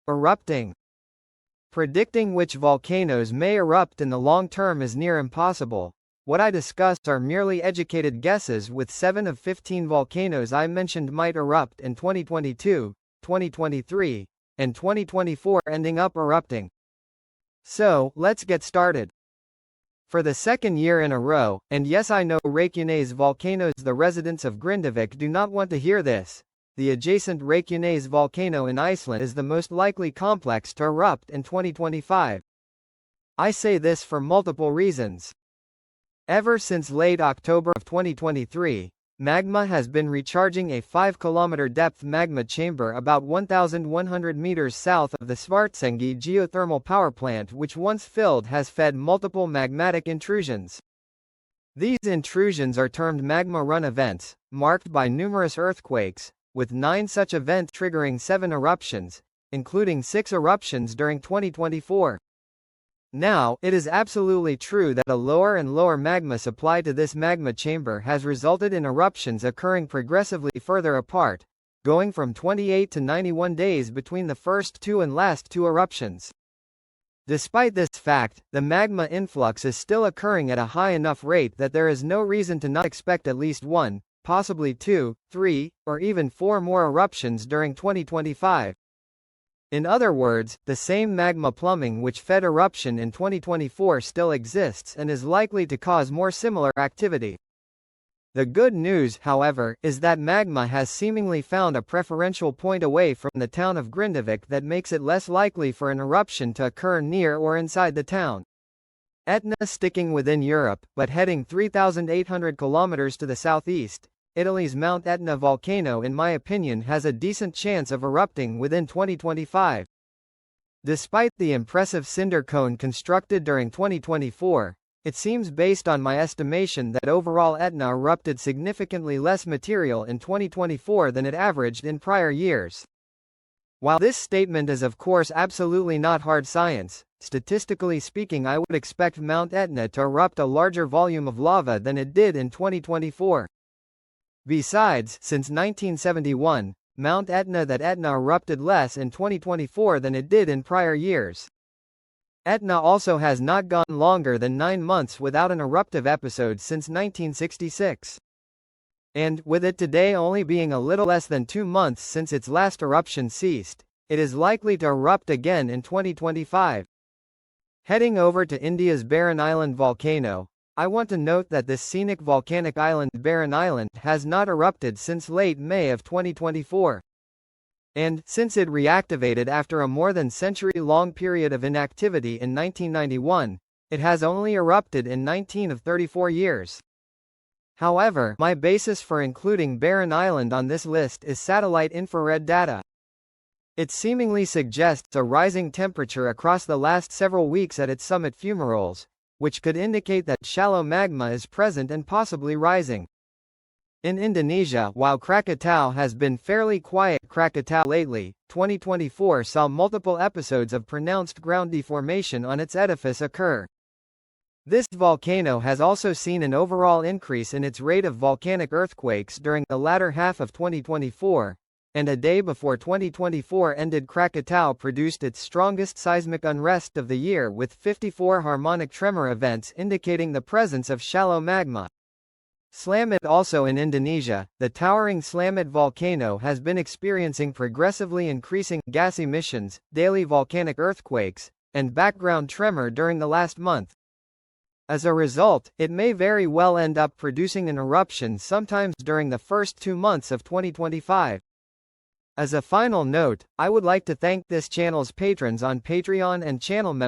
Erupting. Predicting which volcanoes may erupt in the long term is near impossible. What I discussed are merely educated guesses, with 7 of 15 volcanoes I mentioned might erupt in 2022, 2023, and 2024 ending up erupting. So, let's get started. For the second year in a row, and yes, I know Reykjanes volcanoes, the residents of Grindavik do not want to hear this, the adjacent Reykjanes volcano in Iceland is the most likely complex to erupt in 2025. I say this for multiple reasons. Ever since late October of 2023, magma has been recharging a 5-kilometer depth magma chamber about 1,100 meters south of the Svartsengi geothermal power plant, which once filled has fed multiple magmatic intrusions. These intrusions are termed magma run events, marked by numerous earthquakes, with 9 such events triggering 7 eruptions, including 6 eruptions during 2024. Now, it is absolutely true that a lower and lower magma supply to this magma chamber has resulted in eruptions occurring progressively further apart, going from 28 to 91 days between the first 2 and last 2 eruptions. Despite this fact, the magma influx is still occurring at a high enough rate that there is no reason to not expect at least 1, possibly 2, 3, or even 4 more eruptions during 2025. In other words, the same magma plumbing which fed eruption in 2024 still exists and is likely to cause more similar activity. The good news, however, is that magma has seemingly found a preferential point away from the town of Grindavik that makes it less likely for an eruption to occur near or inside the town. Etna, sticking within Europe, but heading 3,800 kilometers to the southeast, Italy's Mount Etna volcano, in my opinion, has a decent chance of erupting within 2025. Despite the impressive cinder cone constructed during 2024, it seems, based on my estimation, that overall Etna erupted significantly less material in 2024 than it averaged in prior years. While this statement is of course absolutely not hard science, statistically speaking, I would expect Mount Etna to erupt a larger volume of lava than it did in 2024. Besides, since 1971, Mount Etna erupted less in 2024 than it did in prior years. Etna also has not gone longer than 9 months without an eruptive episode since 1966. And, with it today only being a little less than 2 months since its last eruption ceased, it is likely to erupt again in 2025. Heading over to India's Barren Island volcano, I want to note that this scenic volcanic island, Barren Island, has not erupted since late May of 2024. And, since it reactivated after a more than century-long period of inactivity in 1991, it has only erupted in 19 of 34 years. However, my basis for including Barren Island on this list is satellite infrared data. It seemingly suggests a rising temperature across the last several weeks at its summit fumaroles, which could indicate that shallow magma is present and possibly rising. In Indonesia, while Krakatau has been fairly quiet lately, 2024 saw multiple episodes of pronounced ground deformation on its edifice occur. This volcano has also seen an overall increase in its rate of volcanic earthquakes during the latter half of 2024, and a day before 2024 ended, Krakatau produced its strongest seismic unrest of the year, with 54 harmonic tremor events indicating the presence of shallow magma. Slamet, also in Indonesia, the towering Slamet volcano has been experiencing progressively increasing gas emissions, daily volcanic earthquakes, and background tremor during the last month. As a result, it may very well end up producing an eruption sometimes during the first 2 months of 2025. As a final note, I would like to thank this channel's patrons on Patreon and channel members